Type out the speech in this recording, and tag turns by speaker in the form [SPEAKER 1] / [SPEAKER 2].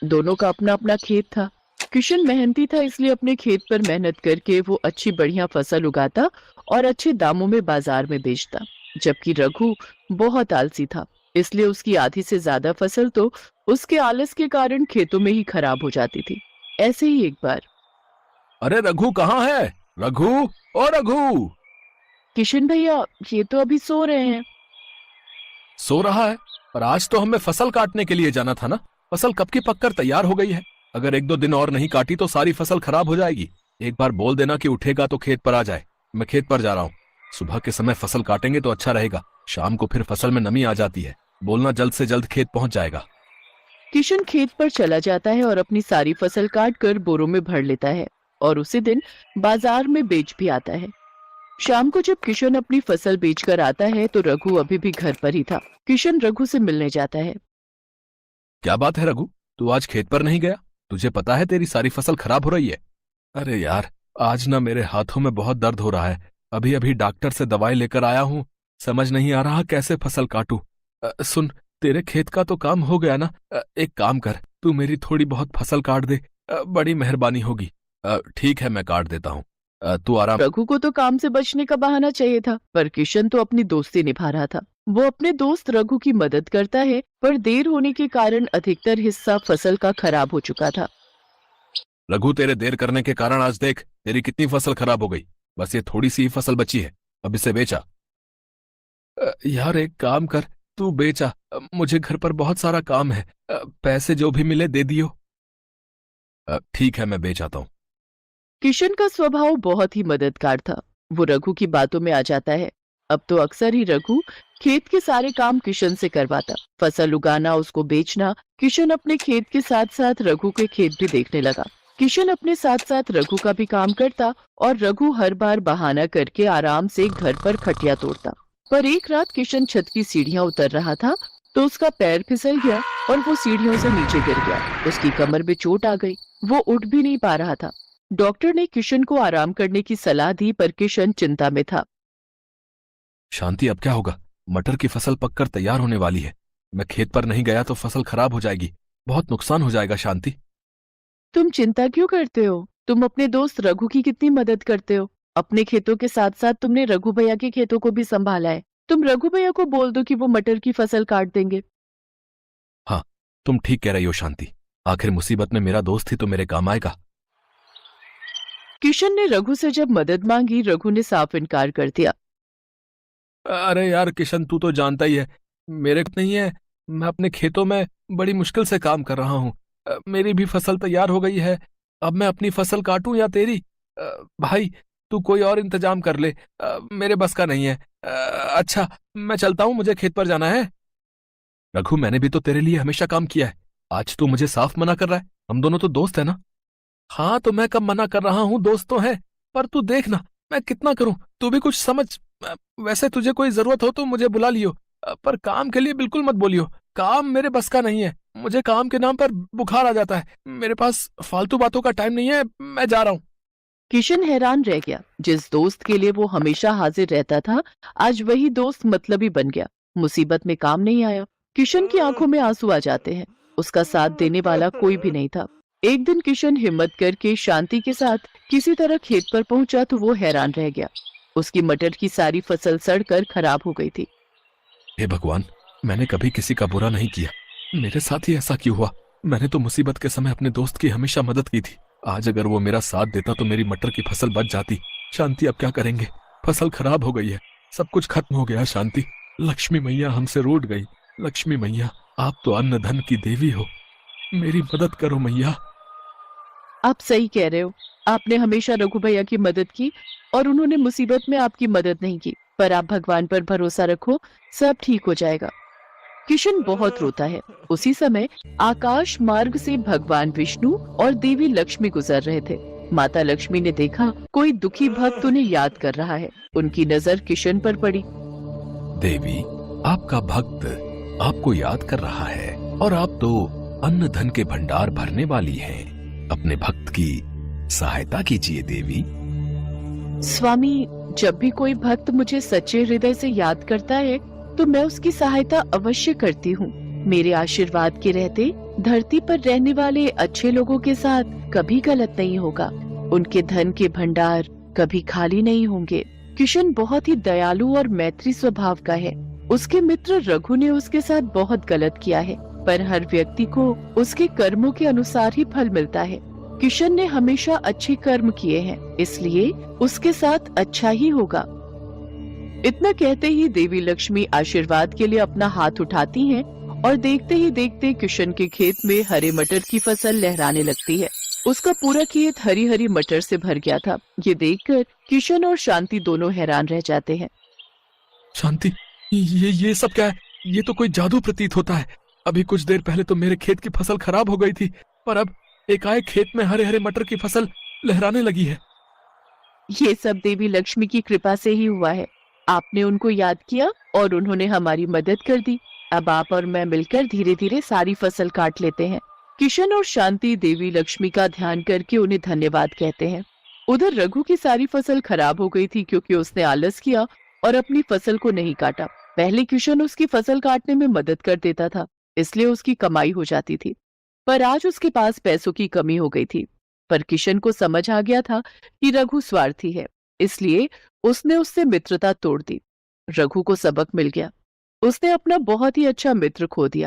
[SPEAKER 1] दोनों का अपना अपना खेत था। किशन मेहनती था, इसलिए अपने खेत पर मेहनत करके वो अच्छी बढ़िया फसल उगाता और अच्छे दामों में बाजार में बेचता। जबकि रघु बहुत आलसी था, इसलिए उसकी आधी से ज्यादा फसल तो उसके आलस के कारण खेतों में ही खराब हो जाती थी। ऐसे ही एक बार
[SPEAKER 2] अरे रघु कहाँ है? रघु, ओ रघु!
[SPEAKER 1] किशन भैया, ये तो अभी सो रहे हैं।
[SPEAKER 2] सो रहा है? पर आज तो हमें फसल काटने के लिए जाना था ना। फसल कब की पककर तैयार हो गई है। अगर एक दो दिन और नहीं काटी तो सारी फसल खराब हो जाएगी। एक बार बोल देना कि उठेगा तो खेत पर आ जाए। मैं खेत पर जा रहा हूँ। सुबह के समय फसल काटेंगे तो अच्छा रहेगा। शाम को फिर फसल में नमी आ जाती है। बोलना जल्द से जल्द खेत पहुंच जाएगा।
[SPEAKER 1] किशन खेत पर चला जाता है और अपनी सारी फसल काट कर बोरों में भर लेता है और उसी दिन बाजार में बेच भी आता है। शाम को जब किशन अपनी फसल बेचकर आता है तो रघु अभी भी घर पर ही था। किशन रघु से मिलने जाता है।
[SPEAKER 2] क्या बात है रघु, तू आज खेत पर नहीं गया? तुझे पता है तेरी सारी फसल खराब हो रही है। अरे यार, आज ना मेरे हाथों में बहुत दर्द हो रहा है। अभी अभी डॉक्टर से दवाई लेकर आया हूँ। समझ नहीं आ रहा कैसे फसल काटूं। सुन, तेरे खेत का तो काम हो गया ना। एक काम कर, तू मेरी थोड़ी बहुत फसल काट दे। बड़ी मेहरबानी होगी। ठीक है, मैं काट देता हूँ। तू आराम।
[SPEAKER 1] रघु को तो काम से बचने का बहाना चाहिए था, पर किशन तो अपनी दोस्ती निभा रहा था। वो अपने दोस्त रघु की मदद करता है, पर देर होने के कारण अधिकतर हिस्सा फसल का खराब हो चुका था।
[SPEAKER 2] रघु, तेरे देर करने के कारण आज देख तेरी कितनी फसल खराब हो गई। बस ये थोड़ी सी ही फसल बची है। अब इसे बेचा। यार एक काम कर, तू बेचा। मुझे घर पर बहुत सारा काम है। पैसे जो भी मिले दे दियो। ठीक है, मैं बेच आता हूँ।
[SPEAKER 1] किशन का स्वभाव बहुत ही मददगार था। वो रघु की बातों में आ जाता है। अब तो अक्सर ही रघु खेत के सारे काम किशन से करवाता। फसल उगाना, उसको बेचना। किशन अपने खेत के साथ साथ रघु के खेत भी देखने लगा। किशन अपने साथ साथ रघु का भी काम करता और रघु हर बार बहाना करके आराम से घर पर खटिया तोड़ता। पर एक रात किशन छत की सीढ़ियां उतर रहा था तो उसका पैर फिसल गया और वो सीढ़ियों से नीचे गिर गया। उसकी कमर में चोट आ गई। वो उठ भी नहीं पा रहा था। डॉक्टर ने किशन को आराम करने की सलाह दी, पर किशन चिंता में था।
[SPEAKER 2] शांति, अब क्या होगा? मटर की फसल पककर तैयार होने वाली है। मैं खेत पर नहीं गया तो फसल खराब हो जाएगी। बहुत नुकसान हो जाएगा शांति।
[SPEAKER 1] तुम चिंता क्यों करते हो? तुम अपने दोस्त रघु की कितनी मदद करते हो। अपने खेतों के साथ साथ तुमने रघु भैया के खेतों को भी संभाला है। तुम रघु भैया को बोल दो कि वो मटर की फसल काट देंगे।
[SPEAKER 2] हाँ, तुम ठीक कह रही हो शांति। आखिर मुसीबत में मेरा दोस्त ही तो मेरे काम आएगा।
[SPEAKER 1] किशन ने रघु से जब मदद मांगी, रघु ने साफ इनकार कर दिया।
[SPEAKER 2] अरे यार किशन, तू तो जानता ही है मेरे को नहीं है। मैं अपने खेतों में बड़ी मुश्किल से काम कर रहा हूँ। मेरी भी फसल तैयार हो गई है। अब मैं अपनी फसल काटूं या तेरी? भाई, तू कोई और इंतजाम कर ले। मेरे बस का नहीं है। अच्छा, मैं चलता हूँ, मुझे खेत पर जाना है। रघु, मैंने भी तो तेरे लिए हमेशा काम किया है। आज तू मुझे साफ मना कर रहा है? हम दोनों तो दोस्त है ना। हाँ, तो मैं कब मना कर रहा हूँ, दोस्त तो है। पर तू देख ना, मैं कितना करूं, तू भी कुछ समझ। वैसे तुझे कोई जरूरत हो तो मुझे बुला लियो। पर काम के लिए बिल्कुल मत बोलियो। काम मेरे बस का नहीं है। मुझे काम के नाम पर बुखार आ जाता है। मेरे पास फालतू बातों का टाइम नहीं है। मैं जा रहा हूँ।
[SPEAKER 1] किशन हैरान रह गया। जिस दोस्त के लिए वो हमेशा हाजिर रहता था, आज वही दोस्त मतलबी बन गया। मुसीबत में काम नहीं आया। किशन की आंखों में आंसू आ जाते हैं। उसका साथ देने वाला कोई भी नहीं था। एक दिन किशन हिम्मत करके शांति के साथ किसी तरह खेत पर पहुंचा तो वो हैरान रह गया। उसकी मटर की सारी फसल सड़कर खराब हो गई थी।
[SPEAKER 2] हे भगवान, मैंने कभी किसी का बुरा नहीं किया। मेरे साथ ही ऐसा क्यों हुआ? मैंने तो मुसीबत के समय अपने दोस्त की हमेशा मदद की थी। आज अगर वो मेरा साथ देता तो मेरी मटर की फसल बच जाती। शांति, अब क्या करेंगे? फसल खराब हो गई है। सब कुछ खत्म हो गया। शांति, लक्ष्मी मैया हमसे रूठ गई। लक्ष्मी मैया, आप तो अन्न धन की देवी हो। मेरी मदद करो मैया।
[SPEAKER 1] आप सही कह रहे हो। आपने हमेशा रघु भैया की मदद की और उन्होंने मुसीबत में आपकी मदद नहीं की। पर आप भगवान पर भरोसा रखो, सब ठीक हो जाएगा। किशन बहुत रोता है। उसी समय आकाश मार्ग से भगवान विष्णु और देवी लक्ष्मी गुजर रहे थे। माता लक्ष्मी ने देखा कोई दुखी भक्त उन्हें याद कर रहा है। उनकी नजर किशन पर पड़ी।
[SPEAKER 2] देवी, आपका भक्त आपको याद कर रहा है और आप तो अन्न धन के भंडार भरने वाली हैं। अपने भक्त की सहायता कीजिए देवी।
[SPEAKER 1] स्वामी, जब भी कोई भक्त मुझे सच्चे हृदय से याद करता है तो मैं उसकी सहायता अवश्य करती हूँ। मेरे आशीर्वाद के रहते धरती पर रहने वाले अच्छे लोगों के साथ कभी गलत नहीं होगा। उनके धन के भंडार कभी खाली नहीं होंगे। किशन बहुत ही दयालु और मैत्री स्वभाव का है। उसके मित्र रघु ने उसके साथ बहुत गलत किया है, पर हर व्यक्ति को उसके कर्मों के अनुसार ही फल मिलता है। किशन ने हमेशा अच्छे कर्म किए हैं, इसलिए उसके साथ अच्छा ही होगा। इतना कहते ही देवी लक्ष्मी आशीर्वाद के लिए अपना हाथ उठाती हैं और देखते ही देखते किशन के खेत में हरे मटर की फसल लहराने लगती है। उसका पूरा खेत हरी हरी मटर से भर गया था। ये देखकर किशन और शांति दोनों हैरान रह जाते हैं।
[SPEAKER 2] शांति, ये सब क्या है? ये तो कोई जादू प्रतीत होता है। अभी कुछ देर पहले तो मेरे खेत की फसल खराब हो गई थी, पर अब एकाएक खेत में हरे हरे मटर की फसल लहराने लगी है।
[SPEAKER 1] ये सब देवी लक्ष्मी की कृपा से ही हुआ है। आपने उनको याद किया और उन्होंने हमारी मदद कर दी। अब आप और मैं मिलकर धीरे धीरे सारी फसल काट लेते हैं। किशन और शांति देवी लक्ष्मी का ध्यान करके उन्हें धन्यवाद कहते हैं। उधर रघु की सारी फसल खराब हो गई थी क्योंकि उसने आलस किया और अपनी फसल को नहीं काटा। पहले किशन उसकी फसल काटने में मदद कर देता था, इसलिए उसकी कमाई हो जाती थी। पर आज उसके पास पैसों की कमी हो गई थी। पर किशन को समझ आ गया था कि रघु स्वार्थी है, इसलिए उसने उससे मित्रता तोड़ दी। रघु को सबक मिल गया। उसने अपना बहुत ही अच्छा मित्र खो दिया।